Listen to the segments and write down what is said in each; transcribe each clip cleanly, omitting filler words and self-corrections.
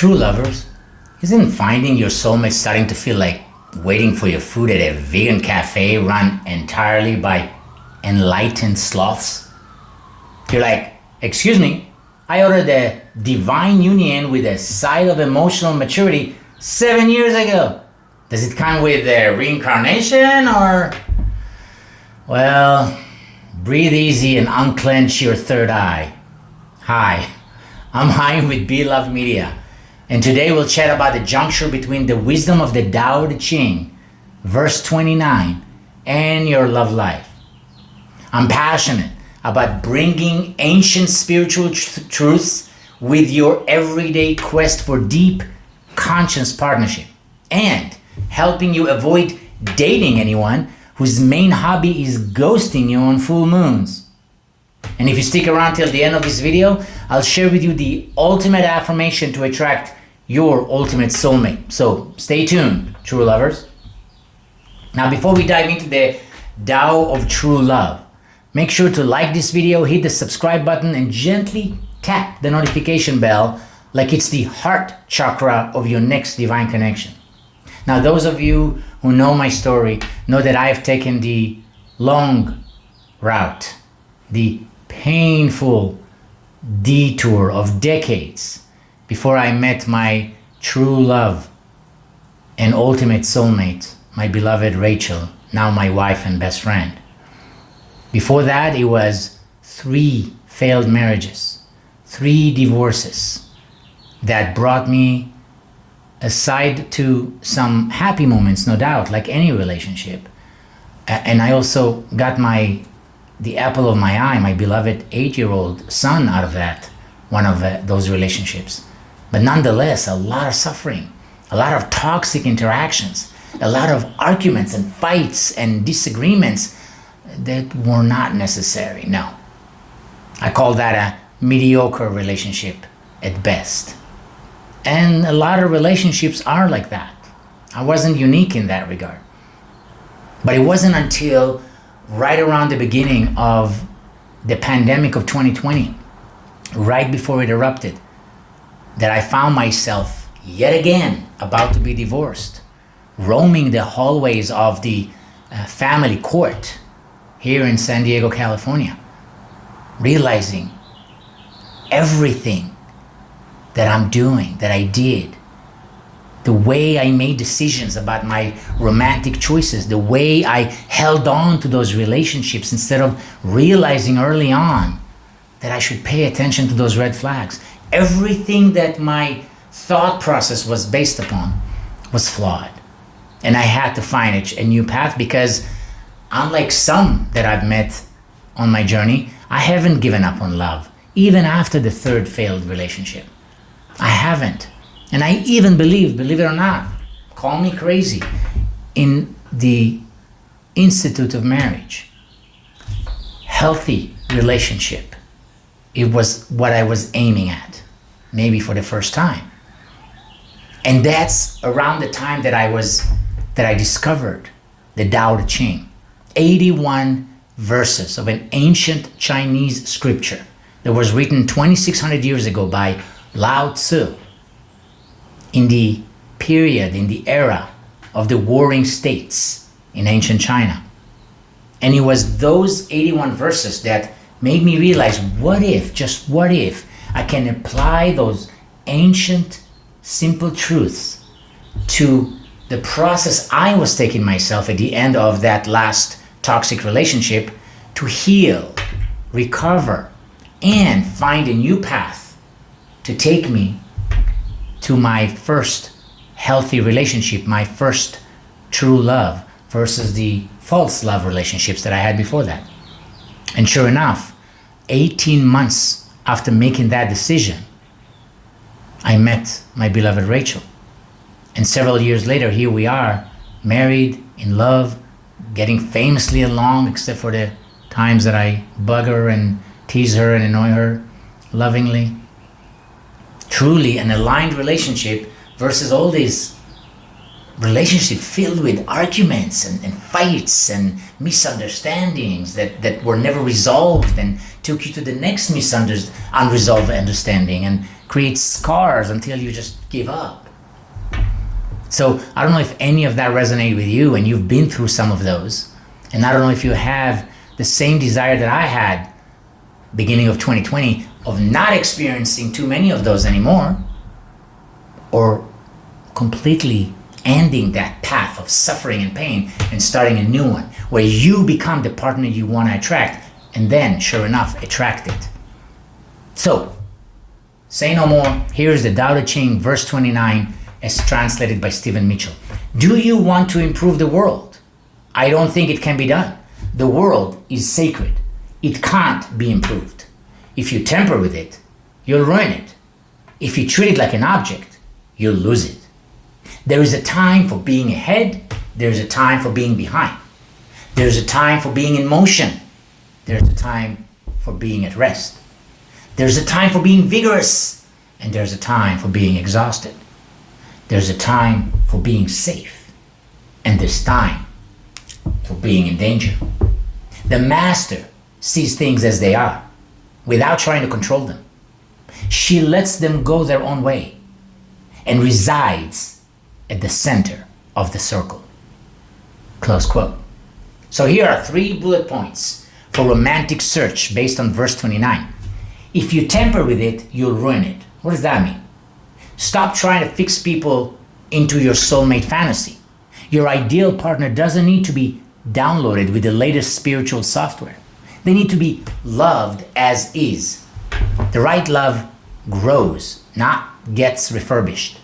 True lovers, isn't finding your soulmate starting to feel like waiting for your food at a vegan cafe run entirely by enlightened sloths? You're like, excuse me, I ordered a divine union with a side of emotional maturity 7 years ago. Does it come with a reincarnation or? Well, breathe easy and unclench your third eye. Hi, I'm Haim with Love Media, and today we'll chat about the juncture between the wisdom of the Tao Te Ching, verse 29, and your love life. I'm passionate about bringing ancient spiritual truths with your everyday quest for deep, conscious partnership, and helping you avoid dating anyone whose main hobby is ghosting you on full moons. And if you stick around till the end of this video, I'll share with you the ultimate affirmation to attract your ultimate soulmate. So stay tuned, true lovers. Now, before we dive into the Tao of true love, make sure to like this video, hit the subscribe button, and gently tap the notification bell like it's the heart chakra of your next divine connection. Now, those of you who know my story know that I have taken the long route, the painful detour of decades before I met my true love and ultimate soulmate, my beloved Rachel, now my wife and best friend. Before that, it was 3 failed marriages, 3 divorces that brought me aside to some happy moments, no doubt, like any relationship. And I also got the apple of my eye, my beloved 8-year-old son out of that, one of those relationships. But nonetheless, a lot of suffering, a lot of toxic interactions, a lot of arguments and fights and disagreements that were not necessary. No, I call that a mediocre relationship at best. And a lot of relationships are like that. I wasn't unique in that regard. But it wasn't until right around the beginning of the pandemic of 2020, right before it erupted, that I found myself yet again about to be divorced, roaming the hallways of the family court here in San Diego, California, realizing everything that I'm doing, that I did, the way I made decisions about my romantic choices, the way I held on to those relationships instead of realizing early on that I should pay attention to those red flags. Everything that my thought process was based upon was flawed. And I had to find a new path because unlike some that I've met on my journey, I haven't given up on love, even after the 3rd failed relationship. I haven't. And I even believe it or not, call me crazy, in the institute of marriage. Healthy relationship. It was what I was aiming at, maybe for the first time. And that's around the time that I discovered the Tao Te Ching. 81 verses of an ancient Chinese scripture that was written 2,600 years ago by Lao Tzu in the period, in the era of the warring states in ancient China. And it was those 81 verses that made me realize, what if, just what if, I can apply those ancient, simple truths to the process I was taking myself at the end of that last toxic relationship to heal, recover, and find a new path to take me to my first healthy relationship, my first true love versus the false love relationships that I had before that. And sure enough, 18 months after making that decision, I met my beloved Rachel. And several years later, here we are, married, in love, getting famously along, except for the times that I bug her and tease her and annoy her lovingly. Truly an aligned relationship versus all these relationships filled with arguments and fights and misunderstandings that were never resolved and took you to the next unresolved understanding and creates scars until you just give up. So I don't know if any of that resonated with you and you've been through some of those. And I don't know if you have the same desire that I had beginning of 2020 of not experiencing too many of those anymore, or completely ending that path of suffering and pain and starting a new one where you become the partner you want to attract, and then sure enough attract it. So say no more. Here's the Tao Te Ching, verse 29, as translated by Stephen Mitchell. Do you want to improve the world? I don't think it can be done. The world is sacred. It can't be improved. If you tamper with it, you'll ruin it. If you treat it like an object, you'll lose it. There is a time for being ahead. There's a time for being behind. There's a time for being in motion. There's a time for being at rest. There's a time for being vigorous, and there's a time for being exhausted. There's a time for being safe, and there's time for being in danger. The master sees things as they are, without trying to control them. She lets them go their own way and resides at the center of the circle. Close quote. So here are 3 bullet points for romantic search based on verse 29. If you tamper with it, you'll ruin it. What does that mean? Stop trying to fix people into your soulmate fantasy. Your ideal partner doesn't need to be downloaded with the latest spiritual software. They need to be loved as is. The right love grows, not gets refurbished.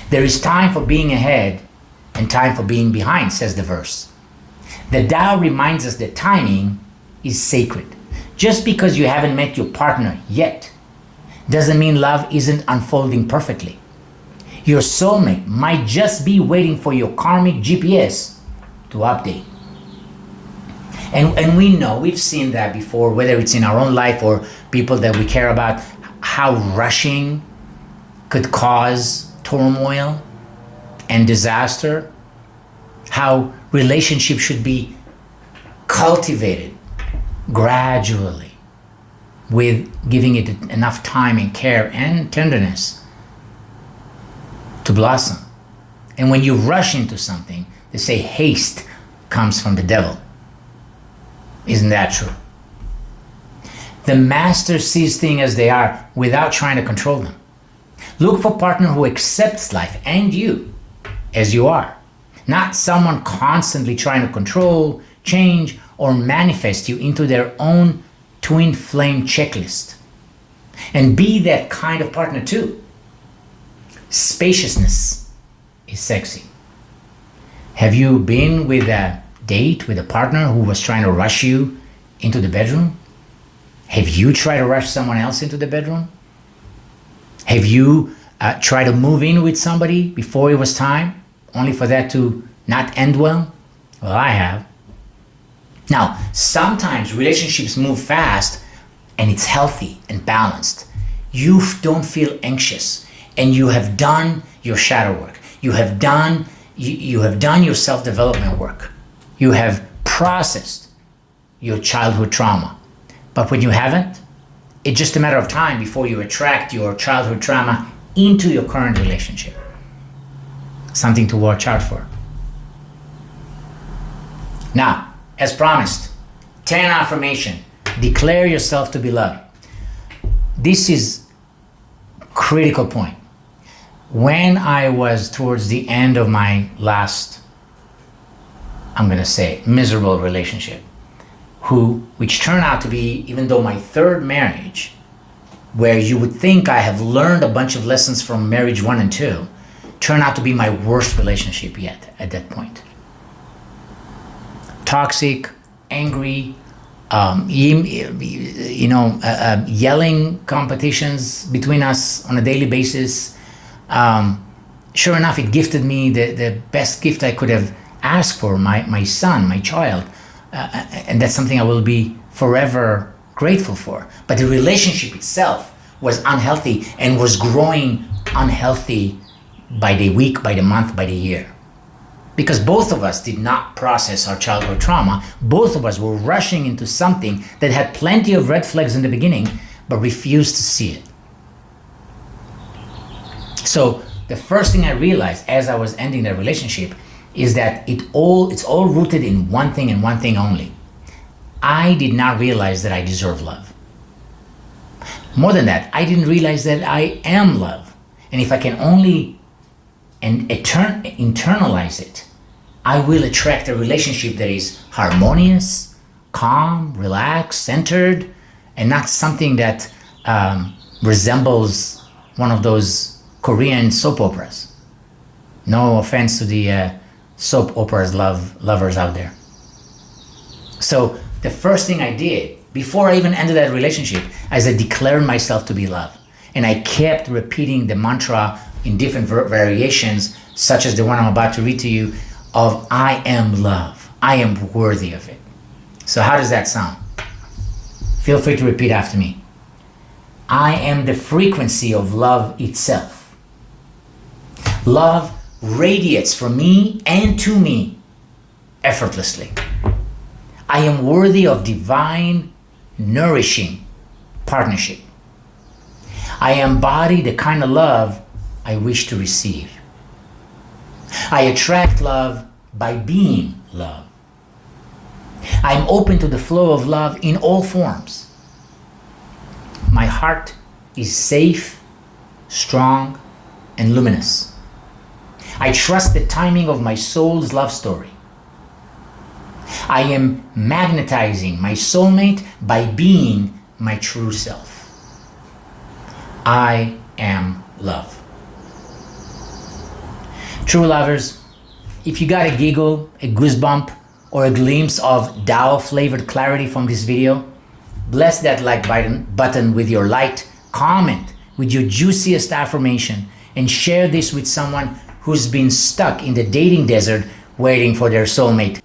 There is time for being ahead and time for being behind, says the verse. The Tao reminds us that timing is sacred. Just because you haven't met your partner yet doesn't mean love isn't unfolding perfectly. Your soulmate might just be waiting for your karmic GPS to update. And we know, we've seen that before, whether it's in our own life or people that we care about, how rushing could cause turmoil and disaster, how relationships should be cultivated gradually with giving it enough time and care and tenderness to blossom. And when you rush into something, they say haste comes from the devil. Isn't that true? The master sees things as they are without trying to control them. Look for a partner who accepts life and you as you are, not someone constantly trying to control, change, or manifest you into their own twin flame checklist. And be that kind of partner too. Spaciousness is sexy. Have you been with a date with a partner who was trying to rush you into the bedroom? Have you tried to rush someone else into the bedroom? Have you tried to move in with somebody before it was time, only for that to not end well? Well, I have. Now, sometimes relationships move fast and it's healthy and balanced. You don't feel anxious and you have done your shadow work. You have done your self-development work. You have processed your childhood trauma. But when you haven't, it's just a matter of time before you attract your childhood trauma into your current relationship. Something to watch out for. Now, as promised, 10 affirmation. Declare yourself to be loved. This is critical point. When I was towards the end of my last, I'm gonna say, miserable relationship, which turned out to be, even though my 3rd marriage, where you would think I have learned a bunch of lessons from marriage 1 and 2, turned out to be my worst relationship yet at that point. Toxic, angry, yelling competitions between us on a daily basis. Sure enough, it gifted me the best gift I could have asked for, my son, my child. And that's something I will be forever grateful for. But the relationship itself was unhealthy and was growing unhealthy by the week, by the month, by the year. Because both of us did not process our childhood trauma. Both of us were rushing into something that had plenty of red flags in the beginning, but refused to see it. So the first thing I realized as I was ending the relationship is that it's all rooted in one thing and one thing only. I did not realize that I deserve love. More than that, I didn't realize that I am love. And if I can only internalize it, I will attract a relationship that is harmonious, calm, relaxed, centered, and not something that resembles one of those Korean soap operas. No offense to the soap operas lovers out there. So the first thing I did before I even ended that relationship is I declared myself to be love. And I kept repeating the mantra in different variations, such as the one I'm about to read to you, of I am love. I am worthy of it. So how does that sound? Feel free to repeat after me. I am the frequency of love itself. Love radiates from me and to me effortlessly. I am worthy of divine, nourishing partnership. I embody the kind of love I wish to receive. I attract love by being love. I'm open to the flow of love in all forms. My heart is safe, strong, and luminous. I trust the timing of my soul's love story. I am magnetizing my soulmate by being my true self. I am love. True lovers, if you got a giggle, a goosebump, or a glimpse of Tao-flavored clarity from this video, bless that like button with your light, comment with your juiciest affirmation, and share this with someone who's been stuck in the dating desert waiting for their soulmate.